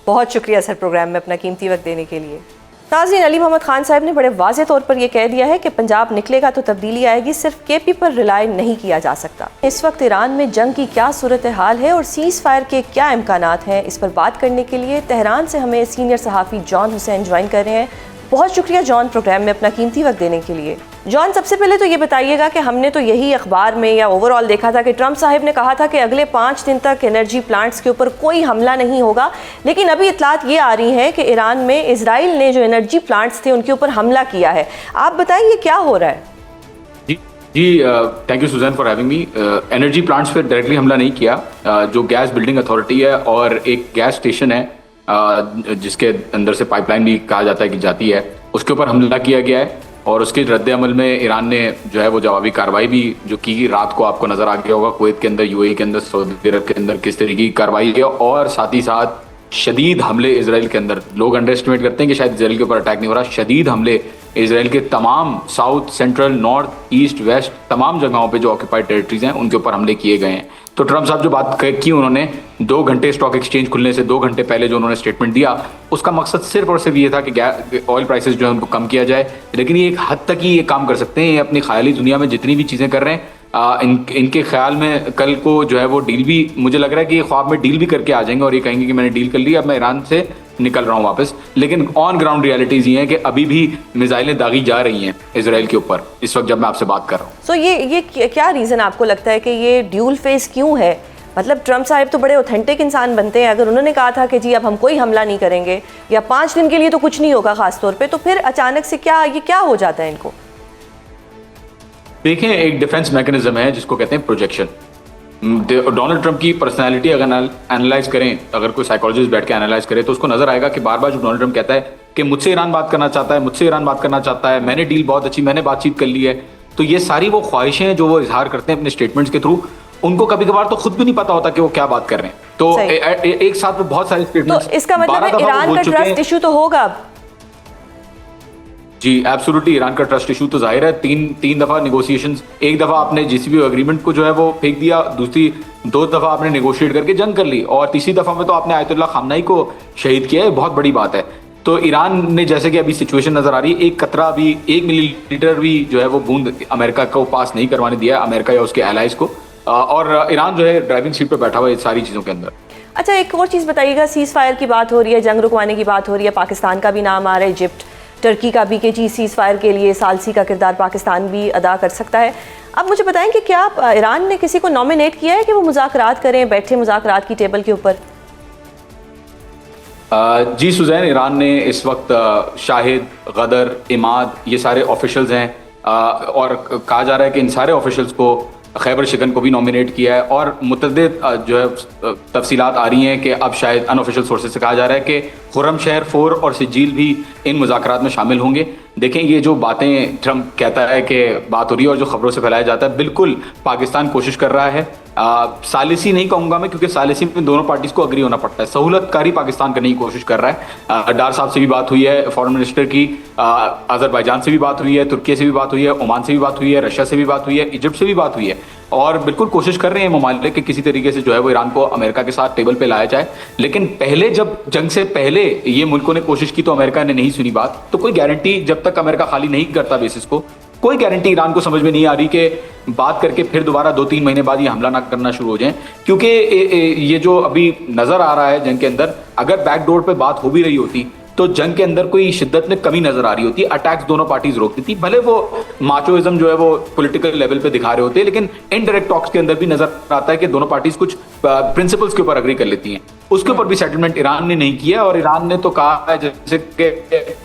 बहुत शुक्रिया सर, प्रोग्राम में अपना कीमती वक्त देने के लिए। नाज़रीन, अली मोहम्मद खान साहब ने बड़े वाज़े तौर पर यह कह दिया है कि पंजाब निकलेगा तो तब्दीली आएगी, सिर्फ केपी पर रिलाय नहीं किया जा सकता। इस वक्त ईरान में जंग की क्या सूरत हाल है और सीज़ फायर के क्या इम्कानात हैं, इस पर बात करने के लिए तेहरान से हमें सीनियर सहाफ़ी जॉन हुसैन ज्वाइन कर रहे हैं। बहुत शुक्रिया जॉन, प्रोग्राम में अपना कीमती वक्त देने के लिए। जॉन, सबसे पहले तो ये बताइएगा कि हमने तो यही अखबार में या ओवरऑल देखा था कि ट्रंप साहब ने कहा था कि अगले 5 दिन तक एनर्जी प्लांट्स के ऊपर कोई हमला नहीं होगा, लेकिन अभी इतलात ये आ रही है कि ईरान में इजराइल ने जो एनर्जी प्लांट्स थे उनके ऊपर हमला किया है। आप बताइए क्या हो रहा है? जी, thank you Suzanne for having me. Energy plants पर डायरेक्टली हमला नहीं किया। जो गैस बिल्डिंग अथॉरिटी है और एक गैस स्टेशन है जिसके अंदर से पाइपलाइन भी कहा जाता है कि जाती है, उसके ऊपर हमला किया गया है और उसके रद्द अमल में ईरान ने जो है वो जवाबी कार्रवाई भी जो की। रात को आपको नजर आ गया होगा कुवैत के अंदर, यूएई के अंदर, सऊदी अरब के अंदर किस तरीके की कार्रवाई है और साथ ही साथ शदीद हमले इसराइल के अंदर। लोग अंडर एस्टिमेट करते हैं कि शायद इसराइल के ऊपर अटैक नहीं हो रहा, शदीद हमले इसराइल के तमाम south, central, north, east, west तमाम जगहों पे जो ऑक्यूपाइड टेरिटरीज हैं उनके ऊपर हमले किए गए हैं। तो ट्रंप साहब जो बात की उन्होंने 2 घंटे स्टॉक एक्सचेंज खुलने से 2 घंटे पहले जो उन्होंने स्टेटमेंट दिया, उसका मकसद सिर्फ और सिर्फ ये था कि ऑयल प्राइसेस जो है उनको कम किया जाए। लेकिन ये एक हद तक ही ये काम कर सकते हैं। ये अपनी ख्याली दुनिया में जितनी भी चीज़ें कर रहे हैं, इनके ख्याल में कल को जो है वो डील भी, मुझे लग रहा है कि ये ख्वाब में डील भी करके आ जाएंगे और ये कहेंगे कि मैंने डील कर ली, अब मैं ईरान से निकल रहा हूँ वापस। लेकिन ऑन ग्राउंड रियलिटीज ये है कि अभी भी मिसाइलें दागी जा रही हैं इसराइल के ऊपर इस वक्त जब मैं आपसे बात कर रहा हूँ। सो ये क्या रीज़न आपको लगता है कि ये ड्यूल फेस क्यों है? मतलब ट्रंप साहब तो बड़े ऑथेंटिक इंसान बनते हैं, अगर उन्होंने कहा था कि जी अब हम कोई हमला नहीं करेंगे या 5 दिन के लिए तो कुछ नहीं होगा खास तौर पे, तो फिर अचानक से क्या हो जाता है इनको? देखें, एक डिफेंस मैकेनिज्म है जिसको कहते हैं प्रोजेक्शन। डोनाल्ड ट्रंप की पर्सनालिटी अगर एनालाइज करें, अगर कोई साइकोलॉजिस्ट बैठ के एनालाइज करे तो उसको नजर आएगा कि बार बार जो डोनाल्ड ट्रंप कहता है कि मुझसे ईरान बात करना चाहता है, मुझसे ईरान बात करना चाहता है, मैंने डील बहुत अच्छी, मैंने बातचीत कर ली है, तो ये सारी वो ख्वाहिशें हैं जो वो इजहार करते हैं अपने स्टेटमेंट्स के थ्रू। उनको कभी कभार तो खुद भी नहीं पता होता कि वो क्या बात कर रहे हैं। तो एक साथ में बहुत सारे स्टेटमेंट्स, तो इसका मतलब है ईरान का ट्रस्ट इशू तो होगा अब। जी एब्सोल्युटली, ईरान का ट्रस्ट इशू तो जाहिर है। तीन दफा नेगोशिएशंस, एक दफा आपने जीसीपीओ एग्रीमेंट को जो है वो फेंक दिया, दूसरी 2 दफा आपने नेगोशिएट करके जंग कर ली और तीसरी दफा में तो आपने आयतुल्लाह खामनाई को शहीद किया है। बहुत बड़ी बात है। तो ईरान ने, जैसे कि अभी सिचुएशन नजर आ रही है, एक कतरा भी, 1 मिलीलीटर भी जो है वो बूंद अमेरिका को पास नहीं करवाने दिया, अमेरिका या उसके एलाइज को, और ईरान जो है ड्राइविंग सीट पर बैठा हुआ है सारी चीज़ों के अंदर। अच्छा, एक और चीज़ बताइएगा, सीज़ फायर की बात हो रही है, जंग रुकवाने की बात हो रही है, पाकिस्तान का भी नाम आ रहा है, इजिप्ट, टर्की का भी, कि जी सीज़ फायर के लिए सालसी का किरदार पाकिस्तान भी अदा कर सकता है। अब मुझे बताएं कि क्या ईरान ने किसी को नॉमिनेट किया है कि वो मुज़ाकरात करें, बैठे मुज़ाकरात की टेबल के ऊपर? जी सुजैन, ईरान ने इस वक्त शाहिद, गदर, इमाद, ये सारे ऑफिशियल्स हैं और कहा जा रहा है कि इन सारे ऑफिशियल्स को, खैबर शिकन को भी नॉमिनेट किया है और मुतअद्दिद जो है तफसीलात आ रही हैं कि अब शायद अनऑफिशियल सोर्सेज से कहा जा रहा है कि खुर्रम शहर 4 और सिजील भी इन मुज़ाकरात में शामिल होंगे। देखें, ये जो बातें ट्रंप कहता है कि बात हो रही है और जो खबरों से फैलाया जाता है, बिल्कुल पाकिस्तान कोशिश कर रहा है। सालिसी नहीं कहूँगा मैं, क्योंकि सालिसी में दोनों पार्टीज को अग्री होना पड़ता है। सहूलतकारी पाकिस्तान करने की कोशिश कर रहा है। डार साहब से भी बात हुई है, फॉरेन मिनिस्टर की, अजरबैजान से भी बात हुई है, तुर्की से भी बात हुई है, ओमान से भी बात हुई है, रशिया से भी बात हुई है, इजिप्ट से भी बात हुई है और बिल्कुल कोशिश कर रहे हैं ममालिक कि किसी तरीके से जो है वो ईरान को अमेरिका के साथ टेबल पे लाया जाए। लेकिन पहले, जब जंग से पहले ये मुल्कों ने कोशिश की तो अमेरिका ने नहीं सुनी बात। तो कोई गारंटी, जब तक अमेरिका खाली नहीं करता बेसिस को, कोई गारंटी ईरान को समझ में नहीं आ रही कि बात करके फिर दोबारा 2-3 महीने बाद ये हमला ना करना शुरू हो जाए। क्योंकि ये जो अभी नजर आ रहा है जंग के अंदर, अगर बैकडोर पे बात हो भी रही होती तो जंग के अंदर कोई शिद्दत में कमी नजर आ रही होती, अटैक्स दोनों पार्टीज रोकती थी। भले वो माचोइज्म जो है वो पॉलिटिकल लेवल पे दिखा रहे होते, लेकिन इनडायरेक्ट टॉक्स के अंदर भी नजर आता है कि दोनों पार्टीज कुछ प्रिंसिपल्स के ऊपर अग्री कर लेती हैं। उसके ऊपर भी सेटलमेंट ईरान ने नहीं किया और ईरान ने तो कहा है, जैसे कि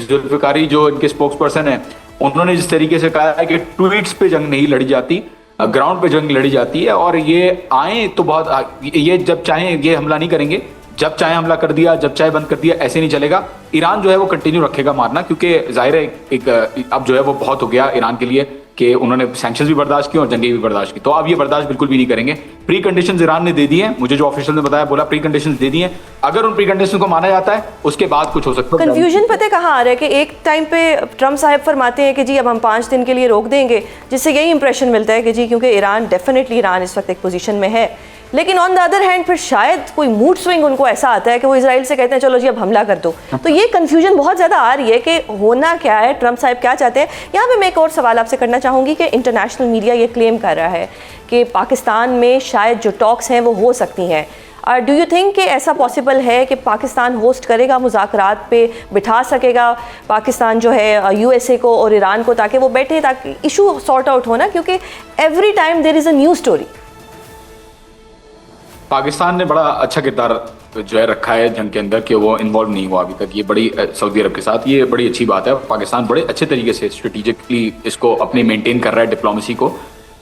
जुल्फिकारी जो इनके स्पोक्स पर्सन है, उन्होंने जिस तरीके से कहा है कि ट्वीट्स पे जंग नहीं लड़ी जाती, ग्राउंड पे जंग लड़ी जाती है और ये आए तो बहुत, ये जब चाहें ये हमला नहीं करेंगे, जब चाहे हमला कर दिया, जब चाहे बंद कर दिया, ऐसे नहीं चलेगा। ईरान जो है वो कंटिन्यू रखेगा मारना, क्योंकि जाहिर है एक अब जो है वो बहुत हो गया ईरान के लिए कि उन्होंने सैंक्शंस भी बर्दाश्त की और जंगे भी बर्दाश्त की, तो अब ये बर्दाश्त बिल्कुल भी नहीं करेंगे। प्री कंडीशंस ईरान ने दे दी हैं, मुझे जो ऑफिशियल ने बताया, बोला प्री कंडीशंस दे दी हैं, अगर उन प्री कंडीशंस को माना जाता है उसके बाद कुछ हो सकता है। कंफ्यूजन पता कहाँ आ रहा है कि एक टाइम पे ट्रंप साहब फरमाते हैं कि जी अब हम 5 दिन के लिए रोक देंगे, जिससे यही इंप्रेशन मिलता है कि जी क्योंकि ईरान, डेफिनेटली ईरान इस वक्त एक पोजीशन में है, लेकिन ऑन द अदर हैंड फिर शायद कोई मूड स्विंग उनको ऐसा आता है कि वो इजराइल से कहते हैं चलो जी अब हमला कर दो। तो ये कन्फ्यूजन बहुत ज़्यादा आ रही है कि होना क्या है, ट्रंप साहब क्या चाहते हैं। यहाँ पे मैं एक और सवाल आपसे करना चाहूँगी कि इंटरनेशनल मीडिया ये क्लेम कर रहा है कि पाकिस्तान में शायद जो टॉक्स हैं वो हो सकती हैं। डू यू थिंक कि ऐसा पॉसिबल है कि पाकिस्तान होस्ट करेगा, मुज़ाकरात पे बिठा सकेगा पाकिस्तान जो है यूएसए को और ईरान को, ताकि वो बैठे, ताकि इशू सॉर्ट आउट हो ना, क्योंकि every time there is a new story. Pakistan ने बड़ा अच्छा किरदार जो है रखा है जंग के अंदर कि वो इन्वॉल्व नहीं हुआ अभी तक। ये बड़ी सऊदी अरब के साथ ये बड़ी अच्छी बात है। पाकिस्तान बड़े अच्छे तरीके से स्ट्रेटेजिकली इसको अपने मेंटेन कर रहा है डिप्लोमेसी को।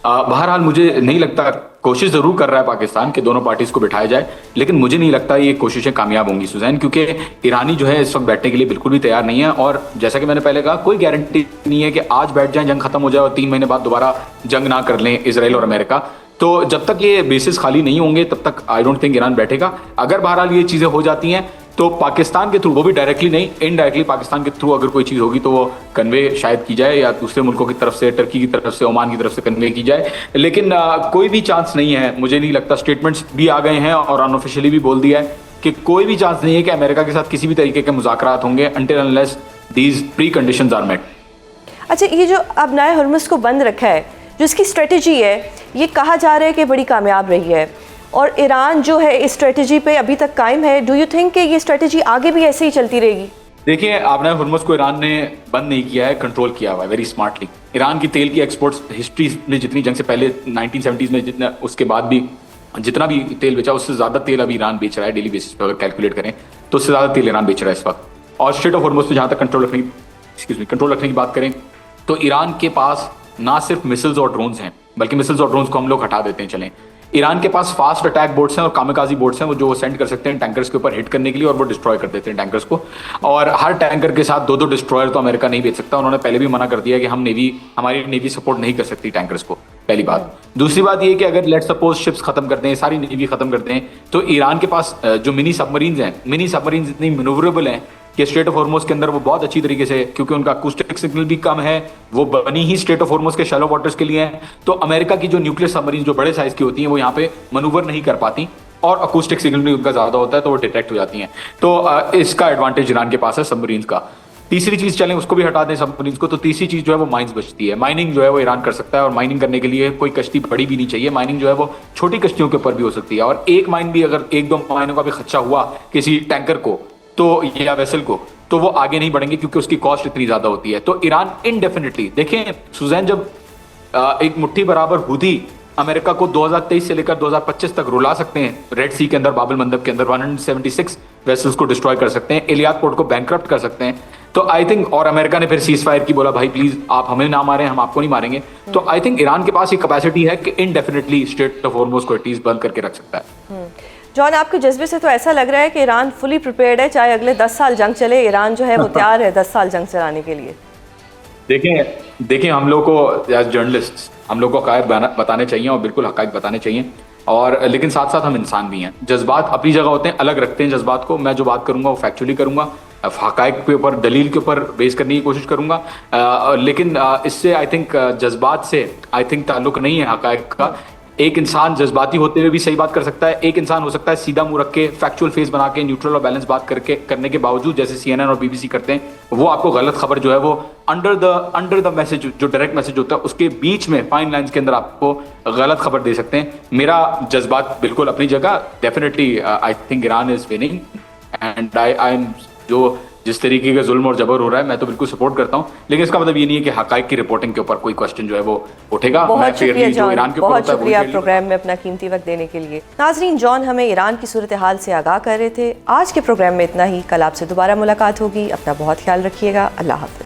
बहरहाल मुझे नहीं लगता, कोशिश ज़रूर कर रहा है पाकिस्तान कि दोनों पार्टीज को बिठाया जाए, लेकिन मुझे नहीं लगता ये कोशिशें कामयाब होंगी सुजैन, क्योंकि ईरानी जो है इस वक्त बैठने के लिए बिल्कुल भी तैयार नहीं है। और जैसा कि मैंने पहले कहा, कोई गारंटी नहीं है कि आज बैठ जाए, जंग खत्म हो जाए और 3 महीने बाद दोबारा जंग ना कर लें इजराइल और अमेरिका। तो जब तक ये बेसिस खाली नहीं होंगे तब तक आई डोंट थिंक ईरान बैठेगा। अगर बहरहाल ये चीज़ें हो जाती हैं तो पाकिस्तान के थ्रू, वो भी डायरेक्टली नहीं, इनडायरेक्टली पाकिस्तान के थ्रू अगर कोई चीज़ होगी तो वो कन्वे शायद की जाए, या दूसरे मुल्कों की तरफ से, टर्की की तरफ से, ओमान की तरफ से कन्वे की जाए। लेकिन कोई भी चांस नहीं है, मुझे नहीं लगता। स्टेटमेंट्स भी आ गए हैं और अनऑफिशियली भी बोल दिया है कि कोई भी चांस नहीं है कि अमेरिका के साथ किसी भी तरीके के मुज़ाकरात होंगे until unless these preconditions are met. अच्छा, ये जो अब नए हरमुज़ को बंद रखा है, जो इसकी स्ट्रेटजी है, ये कहा जा रहा है कि बड़ी कामयाब रही है और ईरान जो है इस स्ट्रेटजी पे अभी तक कायम है। डू यू थिंक कि ये स्ट्रेटजी आगे भी ऐसे ही चलती रहेगी? देखिए, आपने हरमुज़ को ईरान ने बंद नहीं किया है, कंट्रोल किया हुआ है वेरी स्मार्टली। ईरान की तेल की एक्सपोर्ट्स हिस्ट्री में जितनी, जंग से पहले 1970s में जितना, उसके बाद भी जितना भी तेल बेचा, उससे ज़्यादा तेल अभी ईरान बेच रहा है डेली बेसिस पर। अगर कैलकुलेट करें तो उससे ज़्यादा तेल ईरान बेच रहा है इस वक्त। और स्ट्रेट ऑफ हरमुज़ पे जहाँ तक कंट्रोल रखने की बात करें तो ईरान के पास ना सिर्फ मिसाइल्स और ड्रोन्स हैं, बल्कि मिसाइल्स और ड्रोन्स को हम लोग हटा देते हैं चलें। ईरान के पास फास्ट अटैक बोट्स हैं और कामिकाजी बोट्स हैं, वो जो सेंड कर सकते हैं टैंकर्स के ऊपर हिट करने के लिए, और वो डिस्ट्रॉय कर देते हैं टैंकर्स को। और हर टैंकर के साथ 2-2 डिस्ट्रॉयर तो अमेरिका नहीं भेज सकता। उन्होंने पहले भी मना कर दिया कि हमारी नेवी सपोर्ट नहीं कर सकती टैंकर्स को, पहली बात। दूसरी बात ये कि अगर लेट्स सपोज शिप्स खत्म करते हैं, सारी नेवी खत्म करते हैं, तो ईरान के पास जो मिनी सबमरीन्स हैं, मिनी सबमरीन्स इतनी मैनूवरेबल हैं कि स्ट्रेट ऑफ हॉर्मोज के अंदर वो बहुत अच्छी तरीके से, क्योंकि उनका अकूस्टिक सिग्नल भी कम है, वो बनी ही स्ट्रेट ऑफ हॉर्मोज के शैलो वाटर्स के लिए हैं। तो अमेरिका की जो न्यूक्लियर सबमरीन जो बड़े साइज की होती हैं वो यहाँ पे मनूवर नहीं कर पाती, और अकूस्टिक सिग्नल भी उनका ज्यादा होता है तो वो डिटेक्ट हो जाती हैं। तो इसका एडवांटेज ईरान के पास है सबमरीन्स का। तीसरी चीज, चलें उसको भी हटा दें सबमरीन्स को, तो तीसरी चीज जो है वो माइंस बचती है। माइनिंग जो है वो ईरान कर सकता है, और माइनिंग करने के लिए कोई कश्ती बड़ी भी नहीं चाहिए। माइनिंग जो है वो छोटी कश्तियों के ऊपर भी हो सकती है, और एक माइन भी, अगर 1-2 माइनों का भी खर्चा हुआ किसी टैंकर को तो या वेसल को, तो वो आगे नहीं बढ़ेंगे क्योंकि उसकी कॉस्ट इतनी ज्यादा होती है। तो ईरान इनडेफिनेटली, देखें सुजैन, जब एक मुट्ठी बराबर हुदी अमेरिका को 2023 से लेकर 2025 तक रुला सकते हैं रेड सी के अंदर, बाबल मंदब के अंदर 176 वेसल्स को डिस्ट्रॉय कर सकते हैं, एलियात पोर्ट को बैंकरप्ट कर सकते हैं, तो आई थिंक, और अमेरिका ने फिर सीज फायर की, बोला भाई प्लीज आप हमें ना मारें, हम आपको नहीं मारेंगे। तो आई थिंक ईरान के पास ये कैपेसिटी है कि इनडेफिनेटली स्ट्रेट ऑफ हॉर्मोज को एटलीस्ट बंद करके रख सकता है। जॉन, आपके जज्बे से तो ऐसा लग रहा है कि ईरान फुली प्रिपेयर्ड है, चाहे अगले 10 साल जंग चले, ईरान जो है वो तैयार है 10 साल जंग चलाने के लिए। देखिए हम लोग को एज जर्नलिस्ट हम लोग को हकायक बताने चाहिए, और बिल्कुल हकायक बताने चाहिए, और लेकिन साथ साथ हम इंसान भी हैं। जज्बात अपनी जगह होते हैं, अलग रखते हैं जज्बात को। मैं जो बात करूंगा वो फैक्चुअली करूंगा, हकायक के ऊपर, दलील के ऊपर बेस करने की कोशिश करूंगा, लेकिन इससे आई थिंक जज्बात से आई थिंक ताल्लुक नहीं है हकायक का। एक इंसान जज्बाती होते हुए भी सही बात कर सकता है, एक इंसान हो सकता है सीधा मुंह रख के, फैक्चुअल फेस बना के, न्यूट्रल और बैलेंस बात करने के बावजूद, जैसे CNN और BBC करते हैं, वो आपको गलत खबर जो है वो अंडर द मैसेज, जो डायरेक्ट मैसेज होता है उसके बीच में फाइन लाइंस के अंदर आपको गलत खबर दे सकते हैं। मेरा जज्बात बिल्कुल अपनी जगह, definitely I think Iran is winning, and I am, जो जिस तरीके का जुल्म और जबर हो रहा है मैं तो बिल्कुल सपोर्ट करता हूं, लेकिन इसका मतलब ये नहीं है कि हकायक की रिपोर्टिंग के ऊपर कोई क्वेश्चन जो है वो उठेगा। बहुत शुक्रिया जॉन, बहुत शुक्रिया प्रोग्राम में अपना कीमती वक्त देने के लिए। नाजरीन, जॉन हमें ईरान की सूरत हाल से आगाह कर रहे थे। आज के प्रोग्राम में इतना ही, कल आपसे दोबारा मुलाकात होगी। अपना बहुत ख्याल रखिएगा। अल्लाह हाफ़िज़।